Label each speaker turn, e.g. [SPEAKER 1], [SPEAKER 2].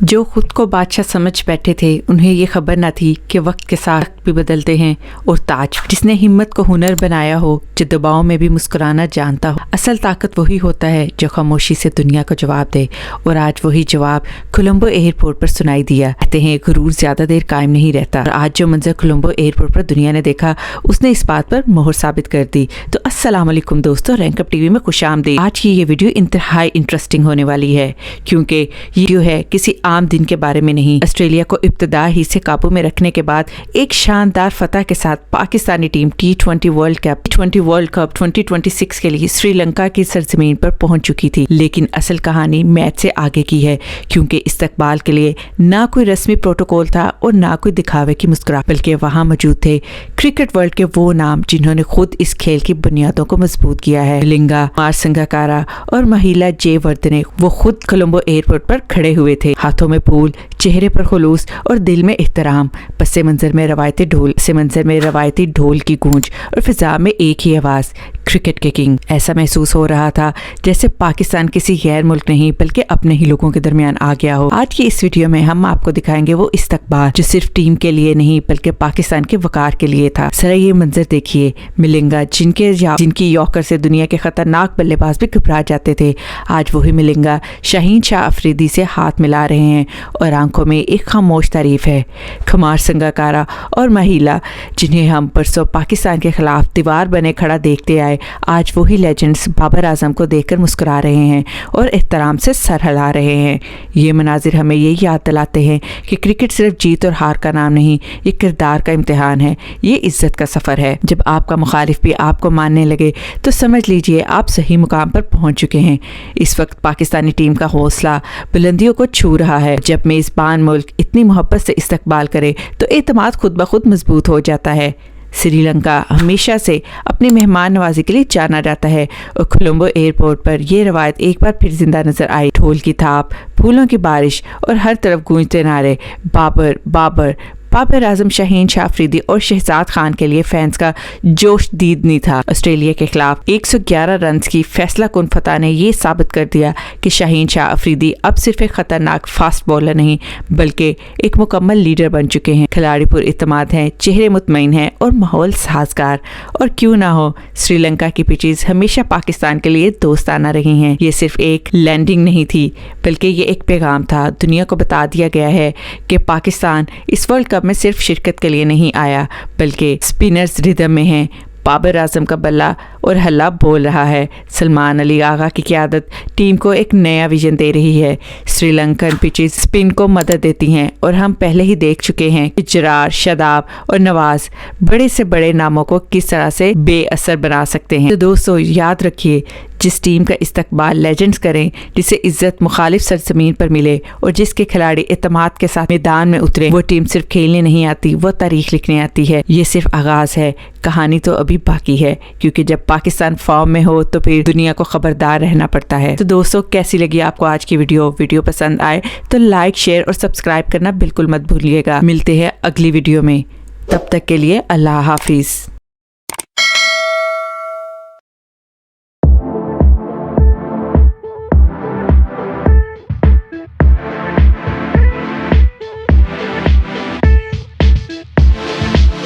[SPEAKER 1] جو خود کو بادشاہ سمجھ بیٹھے تھے انہیں یہ خبر نہ تھی کہ وقت کے ساتھ بھی بدلتے ہیں اور تاج جس نے ہمت کو ہنر بنایا ہو، جو دباؤ میں بھی مسکرانا جانتا ہو، اصل طاقت وہی ہوتا ہے جو خاموشی سے دنیا کو جواب دے۔ اور آج وہی جواب کولمبو ایئرپورٹ پر سنائی دیا۔ کہتے ہیں غرور زیادہ دیر قائم نہیں رہتا، اور آج جو منظر کولمبو ایئرپورٹ پر دنیا نے دیکھا اس نے اس بات پر مہر ثابت کر دی۔ تو السلام علیکم دوستو، رینک اپ ٹی وی میں خوش آمدید۔ آج کی یہ ویڈیو انتہائی انٹرسٹنگ ہونے والی ہے کیونکہ یہ ویڈیو ہے کسی عام دن کے بارے میں نہیں۔ آسٹریلیا کو ابتدا ہی سے قابو میں رکھنے کے بعد ایک شاندار فتح کے ساتھ Pakistani team T20 world cup 2026 کے لیے سری لنکا کی سرزمین پر پہنچ چکی تھی، لیکن اصل کہانی میچ سے آگے کی ہے کیونکہ استقبال کے لیے نہ کوئی رسمی پروٹوکول تھا اور نہ کوئی دکھاوے کی مسکراہٹ، بلکہ وہاں موجود تھے کرکٹ ورلڈ کے وہ نام جنہوں نے خود اس کھیل کی بنیادوں کو مضبوط کیا ہے۔ ملنگا، کمار سنگاکارا اور مہیلا جے وردھنے وہ خود کولمبو ایئرپورٹ پر کھڑے ہوئے تھے، ہاتھوں میں پھول، چہرے پر خلوص اور دل میں احترام۔ پس منظر میں روایتی ڈھول کی گونج اور فضا میں ایک ہی آواز، کرکٹ کے کنگ۔ ایسا محسوس ہو رہا تھا جیسے پاکستان کسی غیر ملک نہیں بلکہ اپنے ہی لوگوں کے درمیان آ گیا ہو۔ آج کی اس ویڈیو میں ہم آپ کو دکھائیں گے وہ استقبال جو صرف ٹیم کے لیے نہیں بلکہ پاکستان کے وقار کے لیے تھا۔ ذرا یہ منظر دیکھیے، ملنگا جن کی یارکر سے دنیا کے خطرناک بلے باز بھی گھبرا جاتے تھے، آج وہی ملنگا شاہین شاہ افریدی سے ہاتھ ملا رہے ہیں اور آنکھوں میں ایک خاموش تعریف ہے۔ کمار سنگاکارا اور مہیلا جنہیں ہم پرسوں پاکستان کے خلاف دیوار بنے کھڑا دیکھتے آئے، آج وہی لیجنڈز بابر اعظم کو دیکھ کر مسکرا رہے ہیں اور احترام سے سر ہلا رہے ہیں۔ یہ مناظر ہمیں یہ یاد دلاتے ہیں کہ کرکٹ صرف جیت اور ہار کا نام نہیں، یہ کردار کا امتحان ہے، یہ عزت کا سفر ہے۔ جب آپ کا مخالف بھی آپ کو ماننے لگے تو سمجھ لیجئے آپ صحیح مقام پر پہنچ چکے ہیں۔ اس وقت پاکستانی ٹیم کا حوصلہ بلندیوں کو چھو رہا ہے۔ جب میزبان ملک اتنی محبت سے استقبال کرے تو اعتماد خود بخود مضبوط ہو جاتا ہے۔ سری لنکا ہمیشہ سے اپنی مہمان نوازی کے لیے جانا جاتا ہے اور کولمبو ایئرپورٹ پر یہ روایت ایک بار پھر زندہ نظر آئی۔ ڈھول کی تھاپ، پھولوں کی بارش اور ہر طرف گونجتے نعرے بابر اعظم، شاہین شاہ افریدی اور شہزاد خان کے لیے فینس کا جوش دید نہیں تھا۔ آسٹریلیا کے خلاف 111 رنز کی فیصلہ کن فتح نے یہ ثابت کر دیا کہ شاہین شاہ افریدی اب صرف ایک خطرناک فاسٹ بولر نہیں بلکہ ایک مکمل لیڈر بن چکے ہیں۔ کھلاڑی پر اعتماد ہیں، چہرے مطمئن ہیں اور ماحول سازگار۔ اور کیوں نہ ہو، سری لنکا کی پچیز ہمیشہ پاکستان کے لیے دوستانہ رہی ہیں۔ یہ صرف ایک لینڈنگ نہیں تھی بلکہ یہ ایک پیغام تھا۔ دنیا کو بتا دیا گیا ہے کہ پاکستان اس ورلڈ کپ میں صرف شرکت کے لیے نہیں آیا بلکہ سپنرز ردم میں ہیں۔ بابر اعظم کا بلہ اور ہلہ بول رہا ہے۔ سلمان علی آغا کی قیادت ٹیم کو ایک نیا ویژن دے رہی ہے۔ سری لنکن پچز سپن کو مدد دیتی ہیں اور ہم پہلے ہی دیکھ چکے ہیں کہ جرار، شاداب اور نواز بڑے سے بڑے ناموں کو کس طرح سے بے اثر بنا سکتے ہیں۔ تو دوستو یاد رکھیے، جس ٹیم کا استقبال لیجنڈز کریں، جسے عزت مخالف سرزمین پر ملے اور جس کے کھلاڑی اعتماد کے ساتھ میدان میں اترے، وہ ٹیم صرف کھیلنے نہیں آتی، وہ تاریخ لکھنے آتی ہے۔ یہ صرف آغاز ہے، کہانی تو ابھی باقی ہے، کیونکہ جب پاکستان فارم میں ہو تو پھر دنیا کو خبردار رہنا پڑتا ہے۔ تو دوستو کیسی لگی آپ کو آج کی ویڈیو پسند آئے تو لائک، شیئر اور سبسکرائب کرنا بالکل مت بھولیے گا۔ ملتے ہیں اگلی ویڈیو میں، تب تک کے لیے اللہ حافظ۔